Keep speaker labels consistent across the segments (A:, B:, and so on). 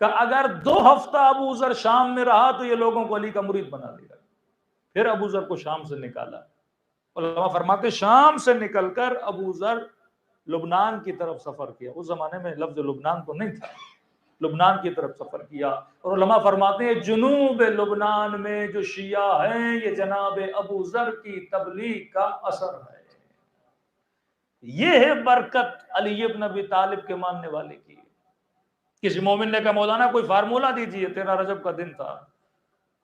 A: کہ اگر 2 ہفتہ ابو ذر شام میں رہا تو یہ لوگوں کو علی کا مرید بنا دے گا. پھر ابو ذر کو شام سے نکالا. علماء فرماتے شام سے نکل کر ابو ذر لبنان کی طرف سفر کیا. اس زمانے میں لفظ لبنان تو نہیں تھا, لبنان کی طرف سفر کیا. اور علماء فرماتے ہیں جنوب لبنان میں جو شیعہ ہیں یہ جناب ابو ذر کی تبلیغ کا اثر ہے. یہ ہے برکت علی ابن ابی طالب کے ماننے والے کی. کسی مومن نے کہا مولانا کوئی فارمولہ دیجیے, 13 رجب کا دن تھا.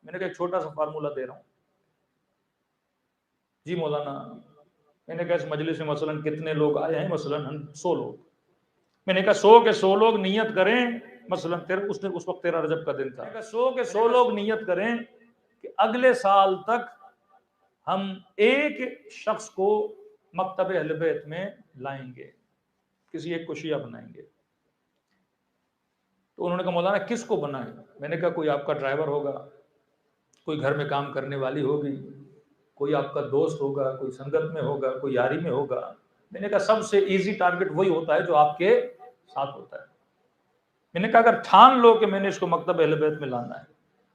A: میں نے کہا ایک چھوٹا سا فارمولہ دے رہا ہوں. جی مولانا. میں نے کہا اس مجلس میں مثلا کتنے لوگ آئے ہیں؟ مثلا 100 لوگ. میں نے کہا 100 کے 100 لوگ نیت کریں, مثلا اس وقت 13 رجب کا دن تھا. 100 کے 100 لوگ نیت کریں کہ اگلے سال تک ہم ایک شخص کو مکتب اہل بیت میں لائیں گے, کسی ایک کو شیعہ بنائیں گے. تو انہوں نے کہا مولانا کس کو بنائیں؟ میں نے کہا کوئی آپ کا ڈرائیور ہوگا, کوئی گھر میں کام کرنے والی ہوگی, کوئی آپ کا دوست ہوگا, کوئی سنگت میں ہوگا, کوئی یاری میں ہوگا. میں نے کہا سب سے ایزی ٹارگٹ وہی ہوتا ہے جو آپ کے ساتھ ہوتا ہے. میں نے کہا اگر ٹھان لو کہ میں نے اس کو مکتب اہل بیت میں لانا ہے,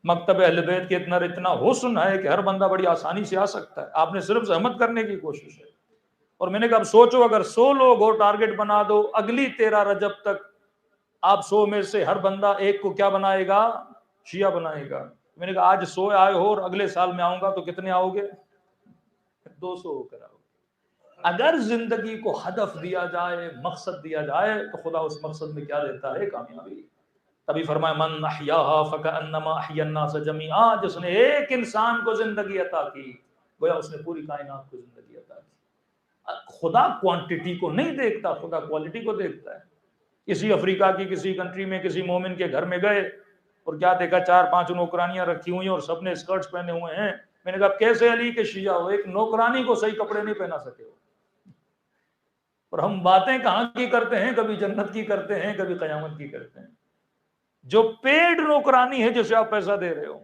A: مکتب اہل بیت کے اتنا حسن ہے کہ ہر بندہ بڑی آسانی سے آ سکتا ہے, آپ نے صرف زحمت کرنے کی کوشش ہے. اور میں نے کہا اب سوچو اگر 100 لوگ ہو ٹارگٹ بنا دو, اگلی 13 رجب تک آپ 100 میں سے ہر بندہ ایک کو کیا بنائے گا؟ شیعہ بنائے گا. میں نے کہا آج 100 آئے ہو اور اگلے سال میں آؤں گا تو کتنے آؤ گے؟ 200 ہو کر آؤ گے. اگر زندگی کو ہدف دیا جائے, مقصد دیا جائے تو خدا اس مقصد میں کیا دیتا ہے؟ کامیابی. تبھی فرمایا من احیاھا فکأنما احیا الناس جمیعا, جس نے ایک انسان کو زندگی عطا کی گویا اس نے پوری کائنات کو زندگی عطا کی. خدا کوانٹٹی کو نہیں دیکھتا, خدا کوالٹی کو دیکھتا ہے. کسی افریقہ کی کسی کنٹری میں کسی مومن کے گھر میں گئے اور کیا دیکھا 4-5 نوکرانیاں رکھی ہوئی ہیں اور سب نے اسکرٹس پہنے ہوئے ہیں. میں نے کہا کیسے علی کے شیعہ ہو, ایک نوکرانی کو صحیح کپڑے نہیں پہنا سکے ہو. اور ہم باتیں کہاں کی کرتے ہیں, کبھی جنت کی کرتے ہیں, کبھی قیامت کی کرتے ہیں. جو پیڈ نوکرانی ہے جسے آپ پیسہ دے رہے ہو,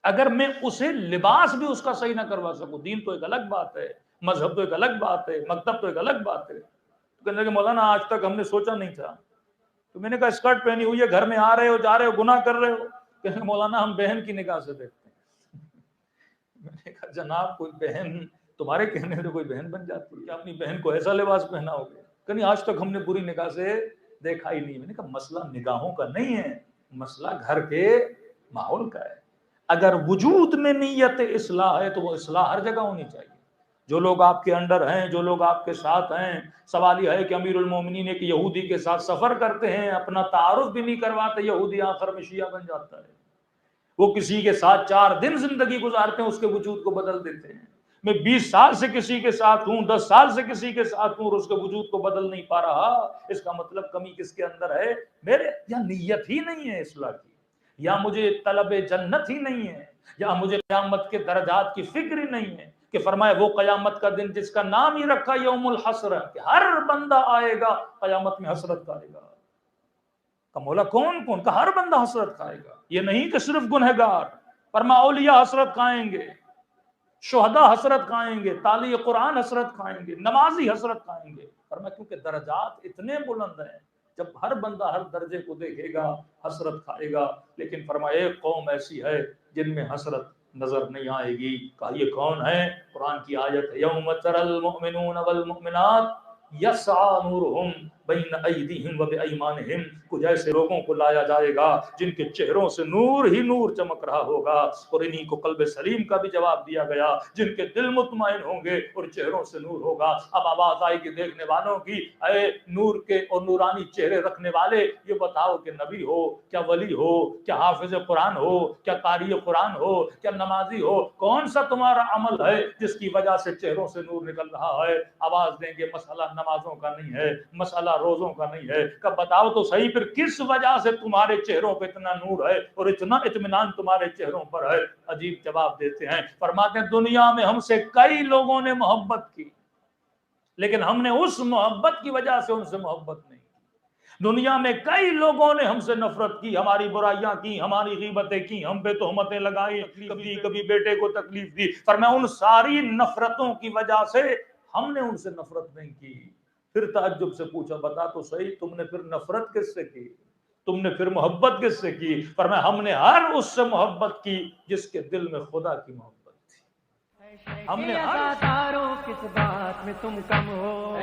A: اگر میں اسے لباس بھی اس کا صحیح نہ کروا سکوں, دین تو ایک الگ بات ہے, مذہب تو ایک الگ بات ہے, مکتب تو ایک الگ بات ہے. تو کہنے لگے مولانا آج تک ہم نے سوچا نہیں تھا. تو میں نے کہا اسکرٹ پہنی ہوئی ہے, گھر میں آ رہے ہو جا رہے ہو, گناہ کر رہے ہو. کہنے لگے مولانا ہم بہن کی نگاہ سے دیکھتے ہیں. میں نے کہا جناب کوئی بہن تمہارے کہنے سے کوئی بہن بن جاتی ہے؟ اپنی بہن کو ایسا لباس پہنا ہوگا؟ کہ نہیں آج تک ہم نے بری نگاہ سے دیکھا ہی نہیں. میں نے کہا مسئلہ نگاہوں کا نہیں ہے, مسئلہ گھر کے ماحول کا ہے. اگر وجود میں نیت اصلاح ہے تو وہ اصلاح ہر جگہ ہونی چاہیے. جو لوگ آپ کے انڈر ہیں, جو لوگ آپ کے ساتھ ہیں, سوال یہ ہے کہ امیر المومنین ایک یہودی کے ساتھ سفر کرتے ہیں, اپنا تعارف بھی نہیں کرواتے, یہودی آخر میں شیعہ بن جاتا ہے. وہ کسی کے ساتھ 4 دن زندگی گزارتے ہیں, اس کے وجود کو بدل دیتے ہیں. میں 20 سال سے کسی کے ساتھ ہوں, 10 سال سے کسی کے ساتھ ہوں اور اس کے وجود کو بدل نہیں پا رہا. اس کا مطلب کمی کس کے اندر ہے؟ میرے یا نیت ہی نہیں ہے اصلاح کی, یا مجھے طلب جنت ہی نہیں ہے, یا مجھے قیامت کے درجات کی فکر ہی نہیں ہے. کہ فرمایا وہ قیامت کا دن جس کا نام ہی رکھا یوم الحسرہ, کہ ہر بندہ آئے گا قیامت میں حسرت کھائے گا. کہ مولا کون کا ہر بندہ حسرت کھائے گا, یہ نہیں کہ صرف گنہگار. فرمایا اولیاء حسرت کھائیں گے, شہداء حسرت کھائیں گے, تالی قرآن حسرت کھائیں گے, نمازی حسرت کھائیں گے. فرمایا کیونکہ درجات اتنے بلند ہیں, جب ہر بندہ ہر درجے کو دیکھے گا حسرت کھائے گا. لیکن فرمایا ایک قوم ایسی ہے جن میں حسرت نظر نہیں آئے گی. کہا یہ کون ہے؟ قرآن کی آیت ہے یوم تری المؤمنون والمؤمنات یسعی نورہم بین ایدیہم وبایمانہم. کچھ ایسے لوگوں کو لایا جائے گا جن کے چہروں سے نور ہی نور چمک رہا ہوگا, اور انہی کو قلب سلیم کا بھی جواب دیا گیا, جن کے دل مطمئن ہوں گے اور چہروں سے نور ہوگا. اب آواز آئے گی دیکھنے والوں کی, اے نور کے اور نورانی چہرے رکھنے والے, یہ بتاؤ کہ نبی ہو, کیا ولی ہو, کیا حافظ قرآن ہو, کیا قاری قرآن ہو, کیا نمازی ہو, کون سا تمہارا عمل ہے جس کی وجہ سے چہروں سے نور نکل رہا ہے؟ آواز دیں گے مسئلہ نمازوں کا نہیں ہے, مسئلہ روزوں کا نہیں ہے. کب بتاؤ تو صحیح پھر کس وجہ سے تمہارے چہروں پہ اتنا نور ہے اور اتنا اطمینان تمہارے چہروں پر ہے؟ عجیب جواب دیتے ہیں. فرماتے ہیں دنیا میں ہم سے کئی لوگوں نے محبت کی, لیکن ہم نے اس محبت کی وجہ سے ان سے محبت نہیں. دنیا میں کئی لوگوں نے ہم سے نفرت کی, ہماری برائیاں کی, ہماری غیبتیں کی, ہم پہ تہمتیں لگائی, کبھی بیٹے کو تکلیف دی. فرمایا ان ساری نفرتوں کی وجہ سے ہم نے ان سے نفرت نہیں کی. پھر تعجب سے پوچھا بتا تو صحیح تم نے پھر نفرت کس سے کی؟ تم نے پھر محبت کس سے کی؟ فرمایا ہم نے ہر اس سے محبت کی جس کے دل میں خدا کی محبت تھی. ہم نے ہر
B: کس بات میں تم کم ہو.